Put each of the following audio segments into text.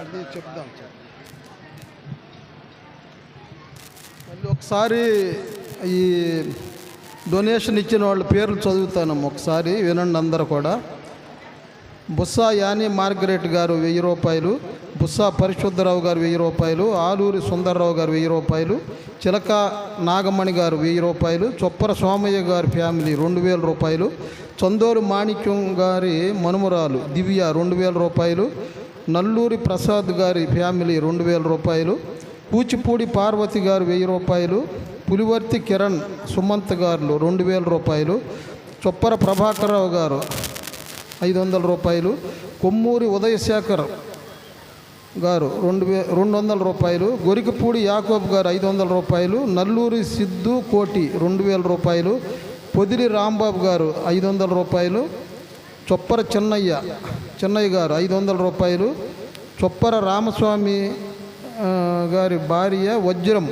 అది చెప్దాం. మళ్ళీ ఒకసారి ఈ డొనేషన్ ఇచ్చిన వాళ్ళ పేర్లు చదువుతానమ్మ, ఒకసారి వినండి అందరూ కూడా. బుస్సా యానీ మార్గరెట్ గారు 1000 రూపాయలు, బుస్సా పరిశుద్ధరావు గారు 1000 రూపాయలు, ఆలూరి సుందర్రావు గారు 1000 రూపాయలు, చిలక నాగమణి గారు 1000 రూపాయలు, చొప్పర సోమయ్య గారి ఫ్యామిలీ 2000 రూపాయలు, చందోరు మాణిక్యం గారి మనుమరాలు దివ్య 2000 రూపాయలు, నల్లూరి ప్రసాద్ గారి ఫ్యామిలీ 2000 రూపాయలు, కూచిపూడి పార్వతి గారు 1000 రూపాయలు, పులివర్తి కిరణ్ సుమంత్ గారు 2000 రూపాయలు, చొప్పర ప్రభాకరరావు గారు 500 రూపాయలు, కొమ్మూరి ఉదయశేఖర్ గారు 200 రూపాయలు, గొరికపూడి యాకోబ్ గారు 500 రూపాయలు, నల్లూరి సిద్ధు కోటి 2000 రూపాయలు, పొదిలి రాంబాబు గారు 500 రూపాయలు, చొప్పర చెన్నయ్య గారు 500 రూపాయలు, చొప్పర రామస్వామి గారి భార్య వజ్రం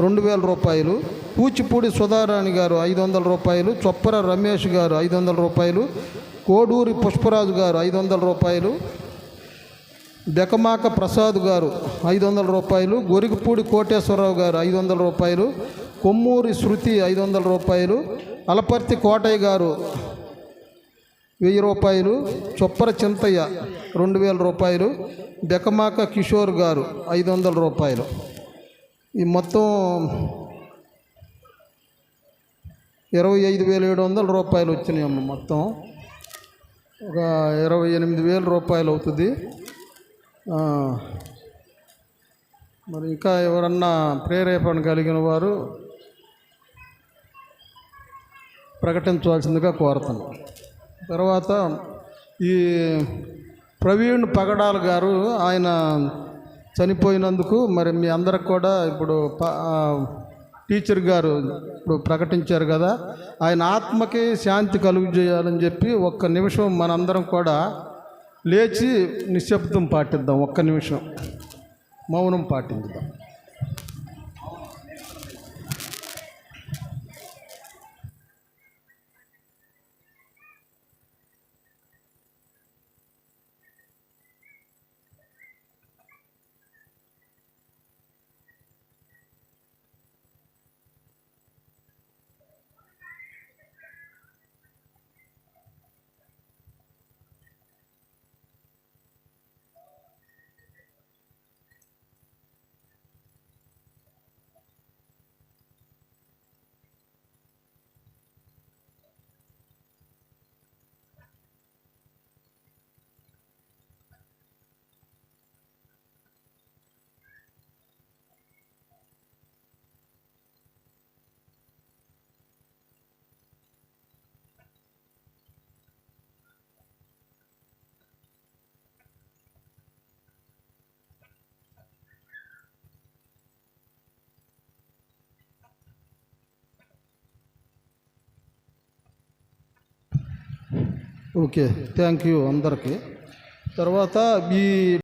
2000 రూపాయలు, కూచిపూడి సుధారాణి గారు 500 రూపాయలు, చొప్పర రమేష్ గారు 500 రూపాయలు, కోడూరి పుష్పరాజు గారు 500 రూపాయలు, బెకమాక ప్రసాద్ గారు 500 రూపాయలు, గొరికపూడి కోటేశ్వరరావు గారు 500 రూపాయలు, కొమ్మూరి శృతి 500 రూపాయలు, అలపర్తి కోటయ్య గారు 1000 రూపాయలు, చొప్పర చింతయ్య 2000 రూపాయలు, బెకమాక కిషోర్ గారు 500 రూపాయలు. ఈ మొత్తం 25,700 రూపాయలు వచ్చినాయమ్మ. మొత్తం ఒక 28,000 రూపాయలు అవుతుంది. మరి ఇంకా ఎవరన్నా ప్రేరేపణ కలిగిన వారు ప్రకటించవలసిందిగా కోరుతున్నాం. తర్వాత ఈ ప్రవీణ్ పగడాల గారు ఆయన చనిపోయినందుకు మరి మీ అందరికి కూడా ఇప్పుడు టీచర్ గారు ఇప్పుడు ప్రకటించారు కదా, ఆయన ఆత్మకి శాంతి కలుగు చేయాలని చెప్పి ఒక్క నిమిషం మనందరం కూడా లేచి నిశ్శబ్దం పాటిద్దాం. ఒక్క నిమిషం మౌనం పాటిద్దాం. ఓకే, థ్యాంక్ యూ అందరికీ. తర్వాత ఈ